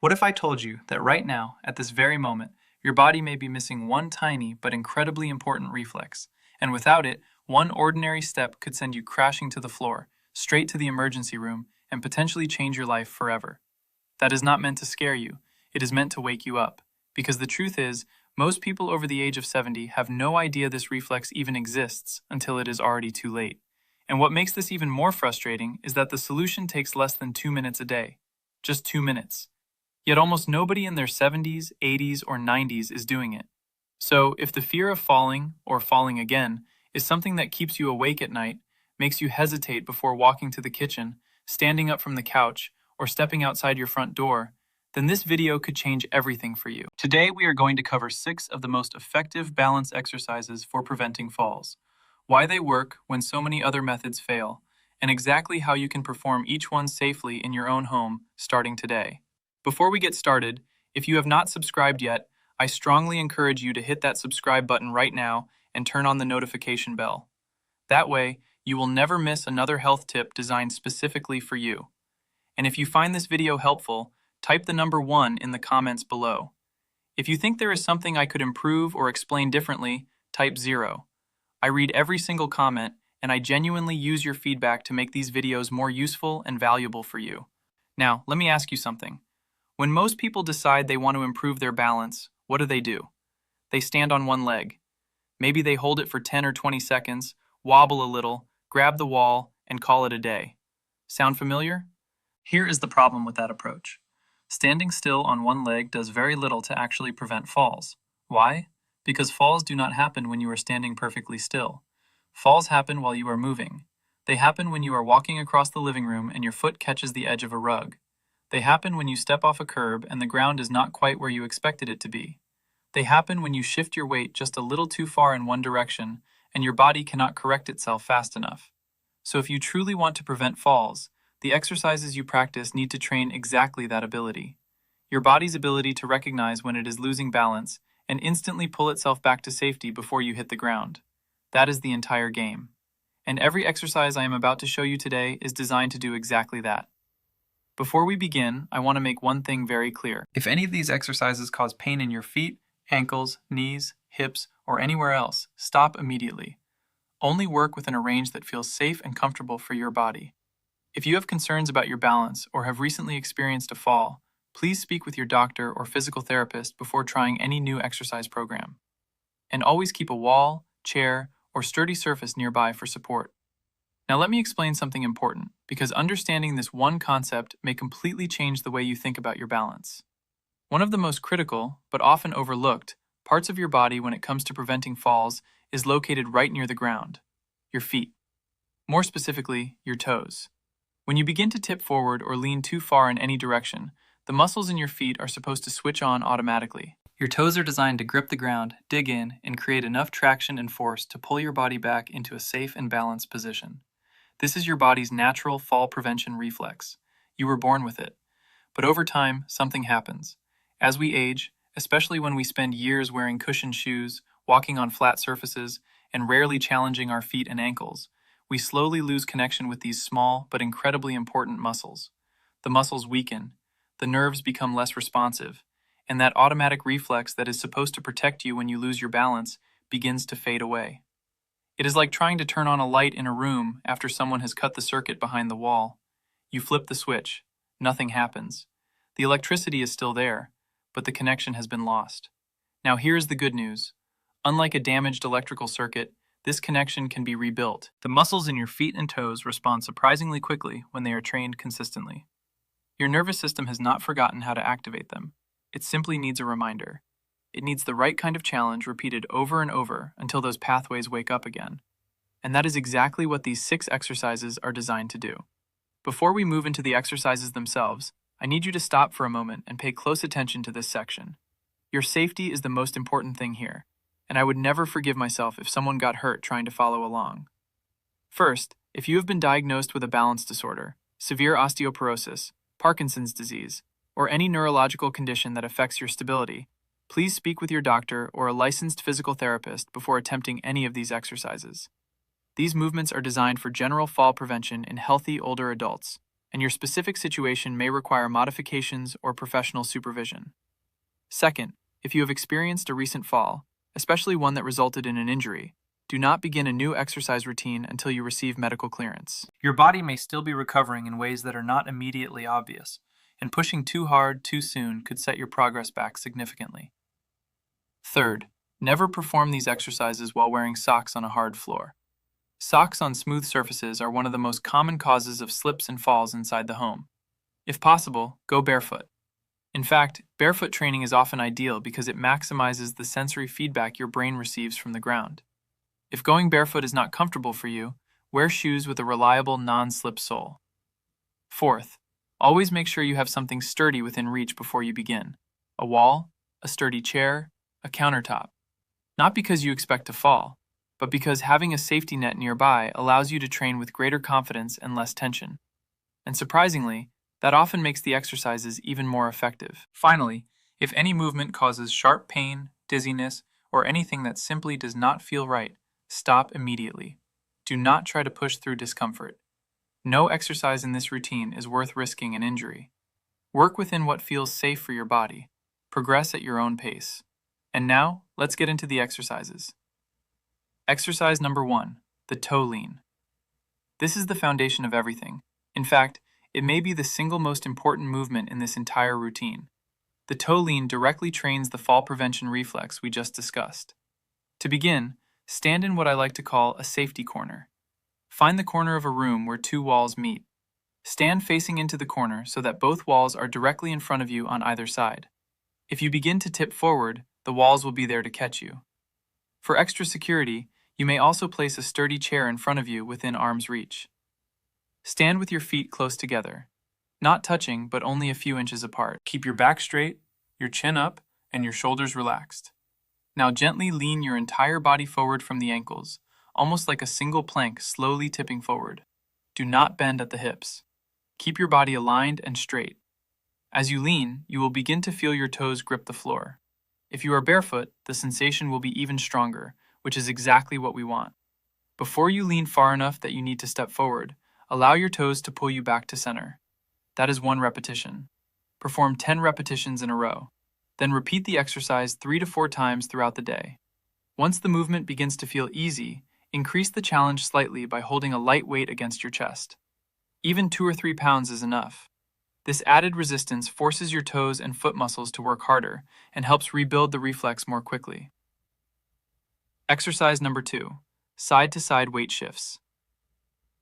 What if I told you that right now, at this very moment, your body may be missing one tiny but incredibly important reflex, and without it, one ordinary step could send you crashing to the floor, straight to the emergency room, and potentially change your life forever? That is not meant to scare you, it is meant to wake you up. Because the truth is, most people over the age of 70 have no idea this reflex even exists until it is already too late. And what makes this even more frustrating is that the solution takes less than 2 minutes a day. Just 2 minutes. Yet almost nobody in their 70s, 80s, or 90s is doing it. So, if the fear of falling, or falling again, is something that keeps you awake at night, makes you hesitate before walking to the kitchen, standing up from the couch, or stepping outside your front door, then this video could change everything for you. Today, we are going to cover 6 of the most effective balance exercises for preventing falls, why they work when so many other methods fail, and exactly how you can perform each one safely in your own home starting today. Before we get started, if you have not subscribed yet, I strongly encourage you to hit that subscribe button right now and turn on the notification bell. That way, you will never miss another health tip designed specifically for you. And if you find this video helpful, type the number 1 in the comments below. If you think there is something I could improve or explain differently, type 0. I read every single comment, and I genuinely use your feedback to make these videos more useful and valuable for you. Now, let me ask you something. When most people decide they want to improve their balance, what do? They stand on one leg. Maybe they hold it for 10 or 20 seconds, wobble a little, grab the wall, and call it a day. Sound familiar? Here is the problem with that approach. Standing still on one leg does very little to actually prevent falls. Why? Because falls do not happen when you are standing perfectly still. Falls happen while you are moving. They happen when you are walking across the living room and your foot catches the edge of a rug. They happen when you step off a curb and the ground is not quite where you expected it to be. They happen when you shift your weight just a little too far in one direction and your body cannot correct itself fast enough. So if you truly want to prevent falls, the exercises you practice need to train exactly that ability. Your body's ability to recognize when it is losing balance and instantly pull itself back to safety before you hit the ground. That is the entire game. And every exercise I am about to show you today is designed to do exactly that. Before we begin, I want to make one thing very clear. If any of these exercises cause pain in your feet, ankles, knees, hips, or anywhere else, stop immediately. Only work within a range that feels safe and comfortable for your body. If you have concerns about your balance or have recently experienced a fall, please speak with your doctor or physical therapist before trying any new exercise program. And always keep a wall, chair, or sturdy surface nearby for support. Now let me explain something important, because understanding this one concept may completely change the way you think about your balance. One of the most critical, but often overlooked, parts of your body when it comes to preventing falls is located right near the ground: your feet. More specifically, your toes. When you begin to tip forward or lean too far in any direction, the muscles in your feet are supposed to switch on automatically. Your toes are designed to grip the ground, dig in, and create enough traction and force to pull your body back into a safe and balanced position. This is your body's natural fall prevention reflex. You were born with it. But over time, something happens. As we age, especially when we spend years wearing cushioned shoes, walking on flat surfaces, and rarely challenging our feet and ankles, we slowly lose connection with these small but incredibly important muscles. The muscles weaken, the nerves become less responsive, and that automatic reflex that is supposed to protect you when you lose your balance begins to fade away. It is like trying to turn on a light in a room after someone has cut the circuit behind the wall. You flip the switch. Nothing happens. The electricity is still there, but the connection has been lost. Now here's the good news. Unlike a damaged electrical circuit, this connection can be rebuilt. The muscles in your feet and toes respond surprisingly quickly when they are trained consistently. Your nervous system has not forgotten how to activate them. It simply needs a reminder. It needs the right kind of challenge repeated over and over until those pathways wake up again. And that is exactly what these 6 exercises are designed to do. Before we move into the exercises themselves, I need you to stop for a moment and pay close attention to this section. Your safety is the most important thing here, and I would never forgive myself if someone got hurt trying to follow along. First, if you have been diagnosed with a balance disorder, severe osteoporosis, Parkinson's disease, or any neurological condition that affects your stability, please speak with your doctor or a licensed physical therapist before attempting any of these exercises. These movements are designed for general fall prevention in healthy older adults. and your specific situation may require modifications or professional supervision. Second, if you have experienced a recent fall, especially one that resulted in an injury, do not begin a new exercise routine until you receive medical clearance. Your body may still be recovering in ways that are not immediately obvious, and pushing too hard too soon could set your progress back significantly. Third, never perform these exercises while wearing socks on a hard floor. Socks on smooth surfaces are one of the most common causes of slips and falls inside the home. If possible, go barefoot. In fact, barefoot training is often ideal because it maximizes the sensory feedback your brain receives from the ground. If going barefoot is not comfortable for you, wear shoes with a reliable non-slip sole. Fourth, always make sure you have something sturdy within reach before you begin. A wall, a sturdy chair, a countertop. Not because you expect to fall, but because having a safety net nearby allows you to train with greater confidence and less tension. And surprisingly, that often makes the exercises even more effective. Finally, if any movement causes sharp pain, dizziness, or anything that simply does not feel right, stop immediately. Do not try to push through discomfort. No exercise in this routine is worth risking an injury. Work within what feels safe for your body. Progress at your own pace. And now, let's get into the exercises. Exercise number 1, the toe lean. This is the foundation of everything. In fact, it may be the single most important movement in this entire routine. The toe lean directly trains the fall prevention reflex we just discussed. To begin, stand in what I like to call a safety corner. Find the corner of a room where two walls meet. Stand facing into the corner so that both walls are directly in front of you on either side. If you begin to tip forward, the walls will be there to catch you. For extra security, you may also place a sturdy chair in front of you within arm's reach. Stand with your feet close together, not touching but only a few inches apart. Keep your back straight, your chin up, and your shoulders relaxed. Now gently lean your entire body forward from the ankles, almost like a single plank slowly tipping forward. Do not bend at the hips. Keep your body aligned and straight. As you lean, you will begin to feel your toes grip the floor. If you are barefoot, the sensation will be even stronger, which is exactly what we want. Before you lean far enough that you need to step forward, allow your toes to pull you back to center. That is 1 repetition. Perform 10 repetitions in a row. Then repeat the exercise 3 to 4 times throughout the day. Once the movement begins to feel easy, increase the challenge slightly by holding a light weight against your chest. Even 2 or 3 pounds is enough. This added resistance forces your toes and foot muscles to work harder and helps rebuild the reflex more quickly. Exercise number 2, side-to-side weight shifts.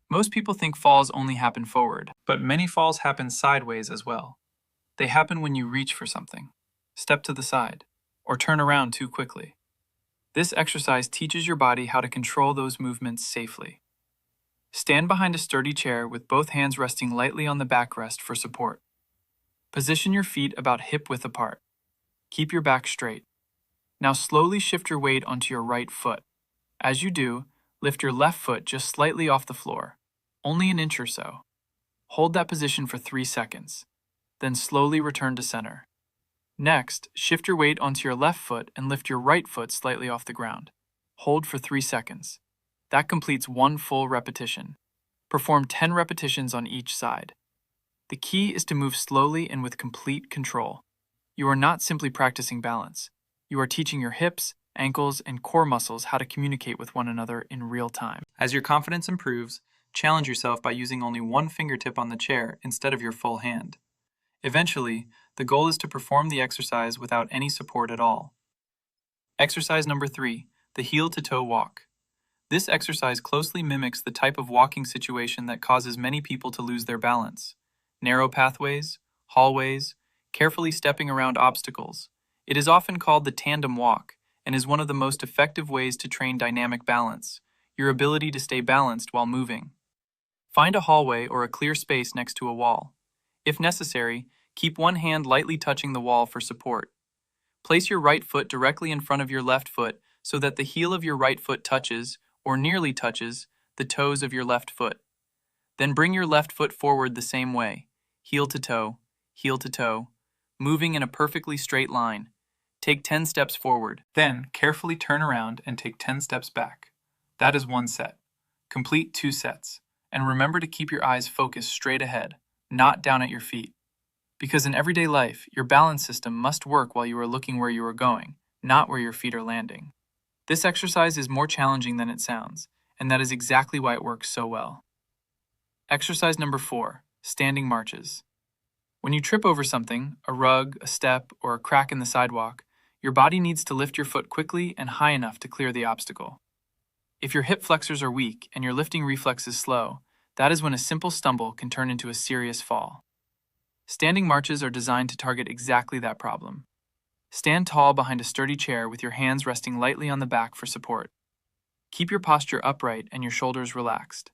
Most people think falls only happen forward, but many falls happen sideways as well. They happen when you reach for something, step to the side, or turn around too quickly. This exercise teaches your body how to control those movements safely. Stand behind a sturdy chair with both hands resting lightly on the backrest for support. Position your feet about hip-width apart. Keep your back straight. Now slowly shift your weight onto your right foot. As you do, lift your left foot just slightly off the floor, only an inch or so. Hold that position for 3 seconds, then slowly return to center. Next, shift your weight onto your left foot and lift your right foot slightly off the ground. Hold for 3 seconds. That completes 1 full repetition. Perform 10 repetitions on each side. The key is to move slowly and with complete control. You are not simply practicing balance. You are teaching your hips, ankles, and core muscles how to communicate with one another in real time. As your confidence improves, challenge yourself by using only 1 fingertip on the chair instead of your full hand. Eventually, the goal is to perform the exercise without any support at all. Exercise number 3, the heel-to-toe walk. This exercise closely mimics the type of walking situation that causes many people to lose their balance. Narrow pathways, hallways, carefully stepping around obstacles. It is often called the tandem walk and is one of the most effective ways to train dynamic balance, your ability to stay balanced while moving. Find a hallway or a clear space next to a wall. If necessary, keep one hand lightly touching the wall for support. Place your right foot directly in front of your left foot so that the heel of your right foot touches, or nearly touches, the toes of your left foot. Then bring your left foot forward the same way, heel to toe, moving in a perfectly straight line. Take 10 steps forward. Then, carefully turn around and take 10 steps back. That is 1 set. Complete 2 sets. And remember to keep your eyes focused straight ahead. not down at your feet. Because in everyday life, your balance system must work while you are looking where you are going, not where your feet are landing. This exercise is more challenging than it sounds, and that is exactly why it works so well. Exercise number 4, standing marches. When you trip over something, a rug, a step, or a crack in the sidewalk, your body needs to lift your foot quickly and high enough to clear the obstacle. If your hip flexors are weak and your lifting reflex is slow, that is when a simple stumble can turn into a serious fall. Standing marches are designed to target exactly that problem. Stand tall behind a sturdy chair with your hands resting lightly on the back for support. Keep your posture upright and your shoulders relaxed.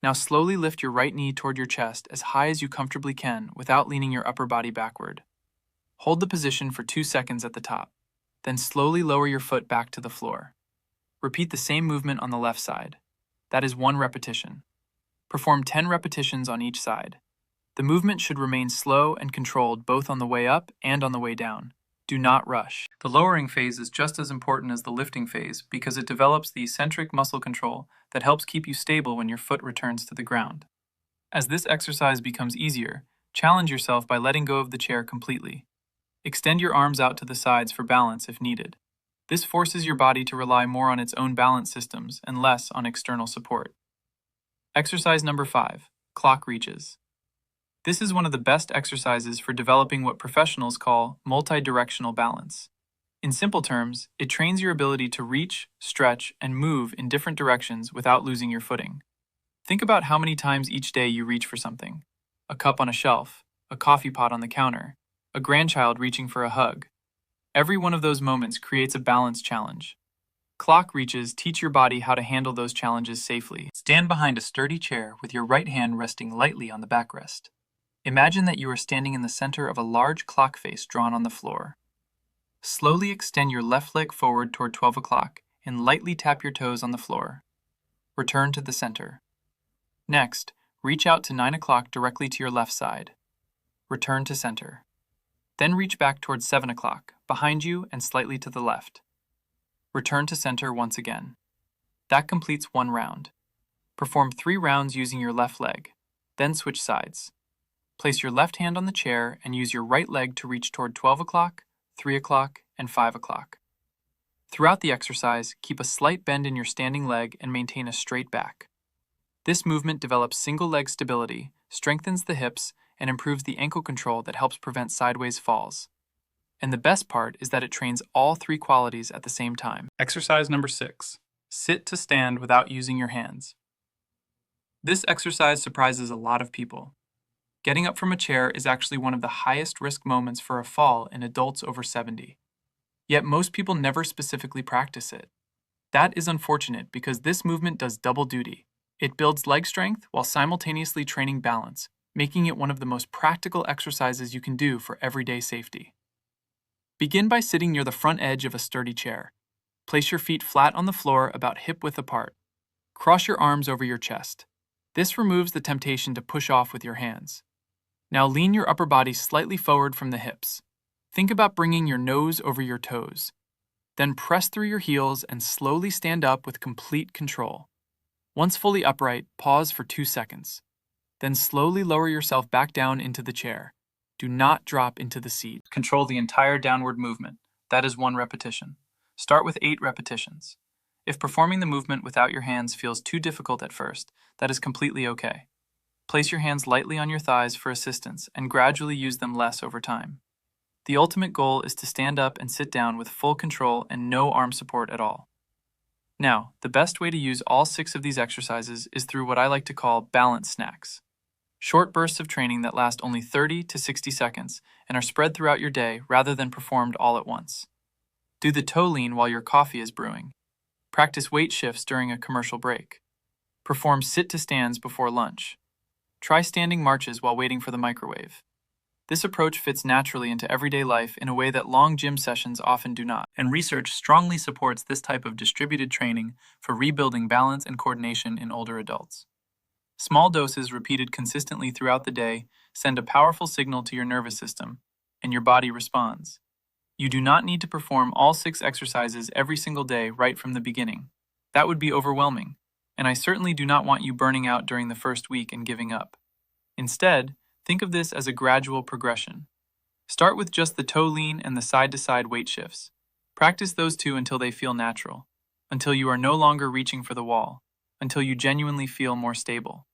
Now slowly lift your right knee toward your chest as high as you comfortably can without leaning your upper body backward. Hold the position for 2 seconds at the top. Then slowly lower your foot back to the floor. Repeat the same movement on the left side. That is 1 repetition. Perform 10 repetitions on each side. The movement should remain slow and controlled both on the way up and on the way down. Do not rush. The lowering phase is just as important as the lifting phase because it develops the eccentric muscle control that helps keep you stable when your foot returns to the ground. As this exercise becomes easier, challenge yourself by letting go of the chair completely. Extend your arms out to the sides for balance if needed. This forces your body to rely more on its own balance systems and less on external support. Exercise number 5, clock reaches. This is one of the best exercises for developing what professionals call multi-directional balance. In simple terms, it trains your ability to reach, stretch, and move in different directions without losing your footing. Think about how many times each day you reach for something: a cup on a shelf, a coffee pot on the counter, a grandchild reaching for a hug. Every one of those moments creates a balance challenge. Clock reaches teach your body how to handle those challenges safely. Stand behind a sturdy chair with your right hand resting lightly on the backrest. Imagine that you are standing in the center of a large clock face drawn on the floor. Slowly extend your left leg forward toward 12 o'clock and lightly tap your toes on the floor. Return to the center. Next, reach out to 9 o'clock directly to your left side. Return to center. Then reach back towards 7 o'clock, behind you and slightly to the left. Return to center once again. That completes 1 round. Perform 3 rounds using your left leg, then switch sides. Place your left hand on the chair and use your right leg to reach toward 12 o'clock, 3 o'clock, and 5 o'clock. Throughout the exercise, keep a slight bend in your standing leg and maintain a straight back. This movement develops single leg stability, strengthens the hips, and improves the ankle control that helps prevent sideways falls. And the best part is that it trains all 3 qualities at the same time. Exercise number 6. Sit to stand without using your hands. This exercise surprises a lot of people. Getting up from a chair is actually one of the highest risk moments for a fall in adults over 70. Yet most people never specifically practice it. That is unfortunate because this movement does double duty. It builds leg strength while simultaneously training balance, making it one of the most practical exercises you can do for everyday safety. Begin by sitting near the front edge of a sturdy chair. Place your feet flat on the floor about hip width apart. Cross your arms over your chest. This removes the temptation to push off with your hands. Now lean your upper body slightly forward from the hips. Think about bringing your nose over your toes. Then press through your heels and slowly stand up with complete control. Once fully upright, pause for 2 seconds. Then slowly lower yourself back down into the chair. Do not drop into the seat. Control the entire downward movement. That is 1 repetition. Start with 8 repetitions. If performing the movement without your hands feels too difficult at first, that is completely okay. Place your hands lightly on your thighs for assistance and gradually use them less over time. The ultimate goal is to stand up and sit down with full control and no arm support at all. Now, the best way to use all 6 of these exercises is through what I like to call balance snacks. Short bursts of training that last only 30 to 60 seconds and are spread throughout your day rather than performed all at once. Do the toe lean while your coffee is brewing. Practice weight shifts during a commercial break. Perform sit-to-stands before lunch. Try standing marches while waiting for the microwave. This approach fits naturally into everyday life in a way that long gym sessions often do not, and research strongly supports this type of distributed training for rebuilding balance and coordination in older adults. Small doses repeated consistently throughout the day send a powerful signal to your nervous system, and your body responds. You do not need to perform all 6 exercises every single day right from the beginning. That would be overwhelming, and I certainly do not want you burning out during the first week and giving up. Instead, Think of this as a gradual progression. Start with just the toe lean and the side-to-side weight shifts. Practice those two until they feel natural, until you are no longer reaching for the wall, until you genuinely feel more stable.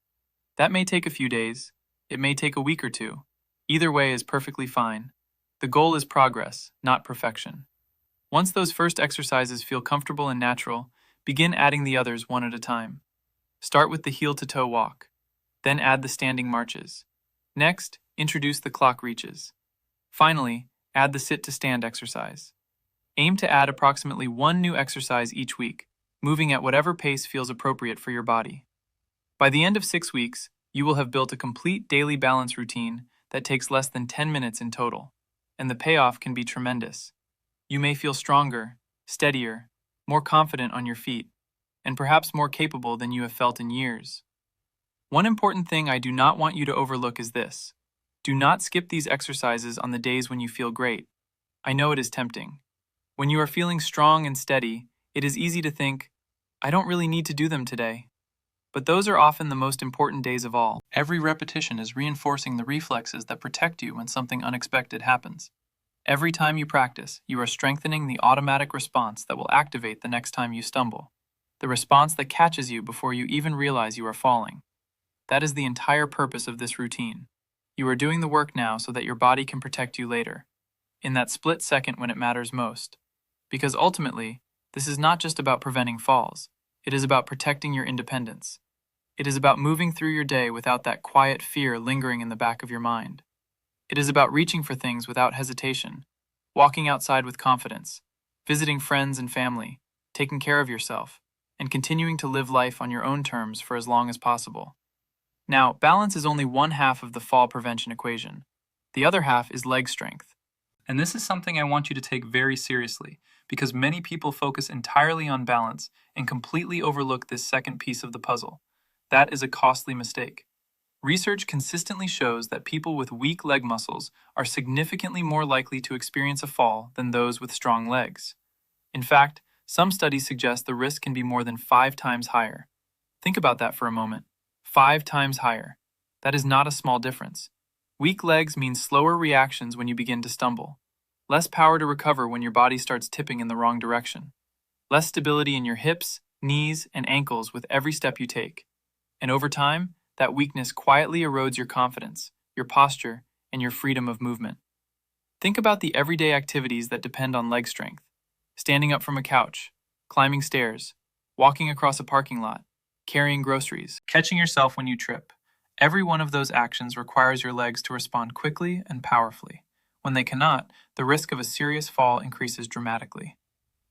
That may take a few days, it may take a week or two. Either way is perfectly fine. The goal is progress, not perfection. Once those first exercises feel comfortable and natural, begin adding the others one at a time. Start with the heel-to-toe walk, then add the standing marches. Next, introduce the clock reaches. Finally, add the sit-to-stand exercise. Aim to add approximately one new exercise each week, moving at whatever pace feels appropriate for your body. By the end of 6 weeks, you will have built a complete daily balance routine that takes less than 10 minutes in total, and the payoff can be tremendous. You may feel stronger, steadier, more confident on your feet, and perhaps more capable than you have felt in years. One important thing I do not want you to overlook is this. Do not skip these exercises on the days when you feel great. I know it is tempting. When you are feeling strong and steady, it is easy to think, I don't really need to do them today. But those are often the most important days of all. Every repetition is reinforcing the reflexes that protect you when something unexpected happens. Every time you practice, you are strengthening the automatic response that will activate the next time you stumble. The response that catches you before you even realize you are falling. That is the entire purpose of this routine. You are doing the work now so that your body can protect you later, in that split second when it matters most. Because ultimately, this is not just about preventing falls. It is about protecting your independence. It is about moving through your day without that quiet fear lingering in the back of your mind. It is about reaching for things without hesitation, walking outside with confidence, visiting friends and family, taking care of yourself, and continuing to live life on your own terms for as long as possible. Now, balance is only one half of the fall prevention equation. The other half is leg strength. And this is something I want you to take very seriously, because many people focus entirely on balance and completely overlook this second piece of the puzzle. That is a costly mistake. Research consistently shows that people with weak leg muscles are significantly more likely to experience a fall than those with strong legs. In fact, some studies suggest the risk can be more than 5 times higher. Think about that for a moment. 5 times higher. That is not a small difference. Weak legs mean slower reactions when you begin to stumble. Less power to recover when your body starts tipping in the wrong direction. Less stability in your hips, knees, and ankles with every step you take. And over time, that weakness quietly erodes your confidence, your posture, and your freedom of movement. Think about the everyday activities that depend on leg strength. Standing up from a couch, climbing stairs, walking across a parking lot, carrying groceries, catching yourself when you trip. Every one of those actions requires your legs to respond quickly and powerfully. When they cannot, the risk of a serious fall increases dramatically.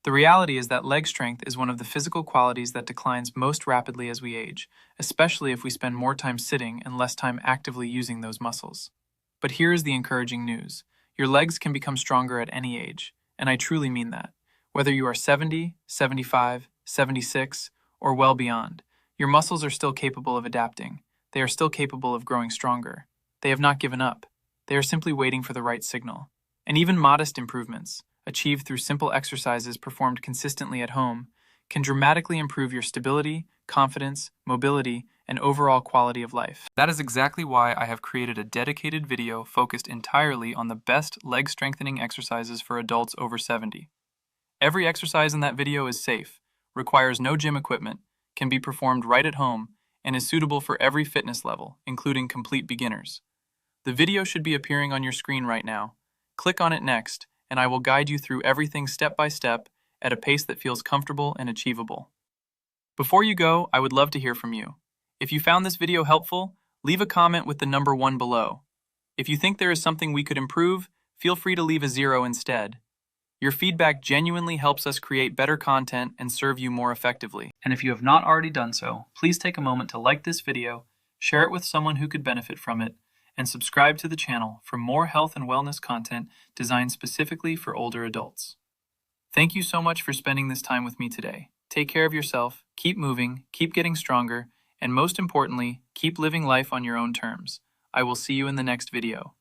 The reality is that leg strength is one of the physical qualities that declines most rapidly as we age, especially if we spend more time sitting and less time actively using those muscles. But here is the encouraging news. Your legs can become stronger at any age, and I truly mean that. Whether you are 70, 75, 76, or well beyond, your muscles are still capable of adapting. They are still capable of growing stronger. They have not given up. They are simply waiting for the right signal. And even modest improvements, achieved through simple exercises performed consistently at home, can dramatically improve your stability, confidence, mobility, and overall quality of life. That is exactly why I have created a dedicated video focused entirely on the best leg strengthening exercises for adults over 70. Every exercise in that video is safe, requires no gym equipment, can be performed right at home, and is suitable for every fitness level, including complete beginners. The video should be appearing on your screen right now. Click on it next, and I will guide you through everything step by step at a pace that feels comfortable and achievable. Before you go, I would love to hear from you. If you found this video helpful, leave a comment with the number 1 below. If you think there is something we could improve, feel free to leave a 0 instead. Your feedback genuinely helps us create better content and serve you more effectively. And if you have not already done so, please take a moment to like this video, share it with someone who could benefit from it, and subscribe to the channel for more health and wellness content designed specifically for older adults. Thank you so much for spending this time with me today. Take care of yourself, keep moving, keep getting stronger, and most importantly, keep living life on your own terms. I will see you in the next video.